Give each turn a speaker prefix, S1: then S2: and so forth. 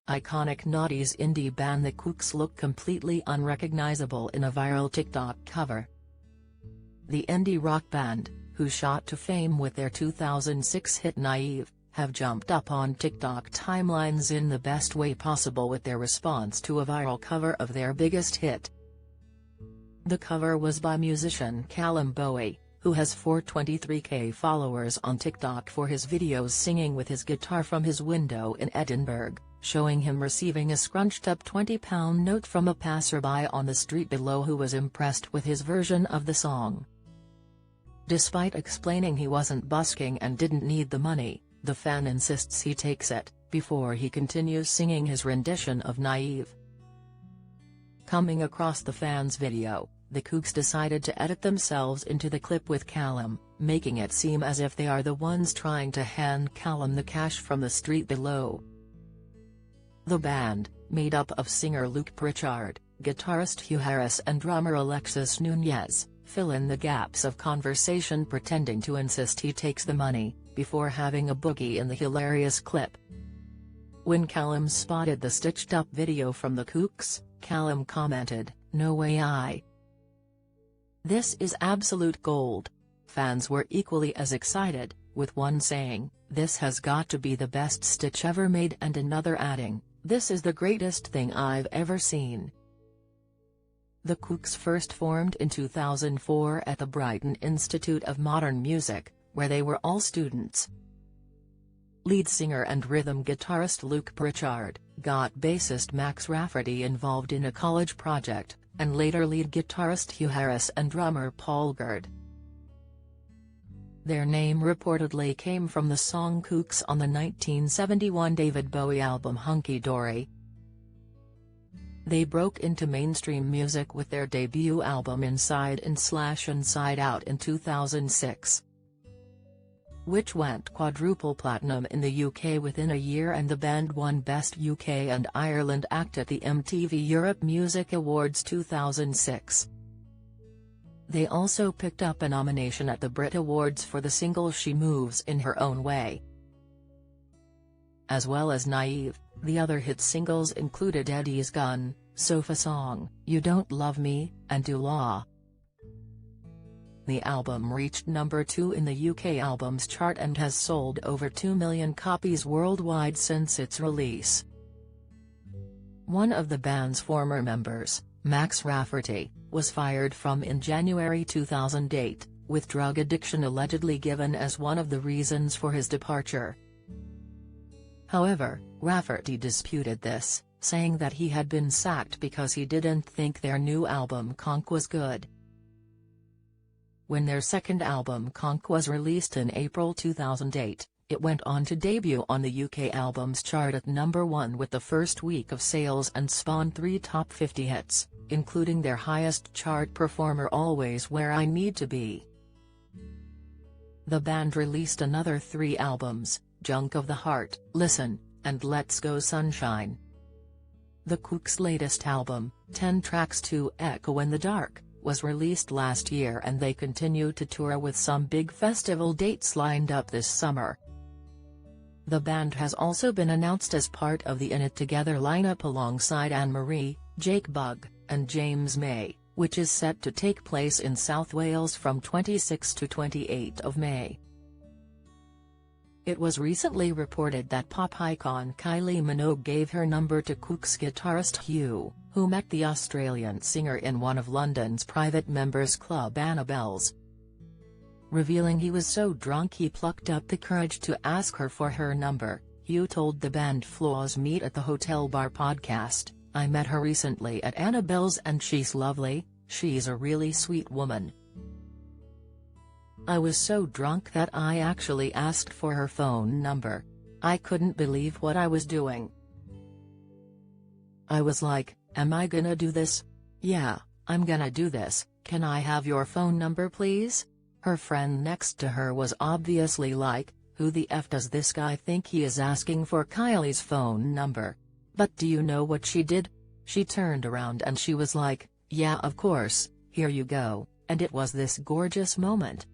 S1: Iconic noughties indie band The Kooks look completely unrecognizable in a viral TikTok cover. The indie rock band, who shot to fame with their 2006 hit Naive, have jumped up on TikTok timelines in the best way possible with their response to a viral cover of their biggest hit. The cover was by musician Callum Bowie, who has 423k followers on TikTok for his videos singing with his guitar from his window in Edinburgh, showing him receiving a scrunched-up £20 note from a passerby on the street below who was impressed with his version of the song. Despite explaining he wasn't busking and didn't need the money, the fan insists he takes it, before he continues singing his rendition of Naive. Coming across the fan's video, the Kooks decided to edit themselves into the clip with Callum, making it seem as if they are the ones trying to hand Callum the cash from the street below. The band, made up of singer Luke Pritchard, guitarist Hugh Harris and drummer Alexis Nunez, fill in the gaps of conversation pretending to insist he takes the money, before having a boogie in the hilarious clip. When Callum spotted the stitched-up video from the Kooks, Callum commented, "No way This is absolute gold." Fans were equally as excited, with one saying, "This has got to be the best stitch ever made," and another adding, "This is the greatest thing I've ever seen." The Kooks first formed in 2004 at the Brighton Institute of Modern Music, where they were all students. Lead singer and rhythm guitarist Luke Pritchard got bassist Max Rafferty involved in a college project, and later lead guitarist Hugh Harris and drummer Paul Gerd. Their name reportedly came from the song Kooks on the 1971 David Bowie album Hunky Dory. They broke into mainstream music with their debut album Inside In/Inside Out in 2006. Which went quadruple platinum in the UK within a year, and the band won Best UK and Ireland Act at the MTV Europe Music Awards 2006. They also picked up a nomination at the Brit Awards for the single She Moves in Her Own Way. As well as Naive, the other hit singles included Eddie's Gun, Sofa Song, You Don't Love Me, and Do Law. The album reached number 2 in the UK Albums Chart and has sold over 2 million copies worldwide since its release. One of the band's former members, Max Rafferty, was fired from in January 2008, with drug addiction allegedly given as one of the reasons for his departure. However, Rafferty disputed this, saying that he had been sacked because he didn't think their new album Conk was good. When their second album Conk was released in April 2008, it went on to debut on the UK Albums Chart at number 1 with the first week of sales and spawned 3 top 50 hits, including their highest chart performer Always Where I Need to Be. The band released another 3 albums, Junk of the Heart, Listen, and Let's Go Sunshine. The Kooks' latest album, 10 tracks to Echo in the Dark, was released last year, and they continue to tour with some big festival dates lined up this summer. The band has also been announced as part of the In It Together lineup alongside Anne-Marie, Jake Bugg, and James May, which is set to take place in South Wales from 26 to 28 of May. It was recently reported that pop icon Kylie Minogue gave her number to Kooks guitarist Hugh, who met the Australian singer in one of London's private members' club Annabelle's. Revealing he was so drunk he plucked up the courage to ask her for her number, Hugh told the band Flaws Meet at the Hotel Bar podcast, "I met her recently at Annabelle's and she's lovely, she's a really sweet woman. I was so drunk that I actually asked for her phone number. I couldn't believe what I was doing. I was like, am I gonna do this? Yeah, I'm gonna do this, can I have your phone number please?" Her friend next to her was obviously like, who the F does this guy think he is asking for Kylie's phone number? But do you know what she did? She turned around and she was like, "Yeah, of course, here you go," and it was this gorgeous moment.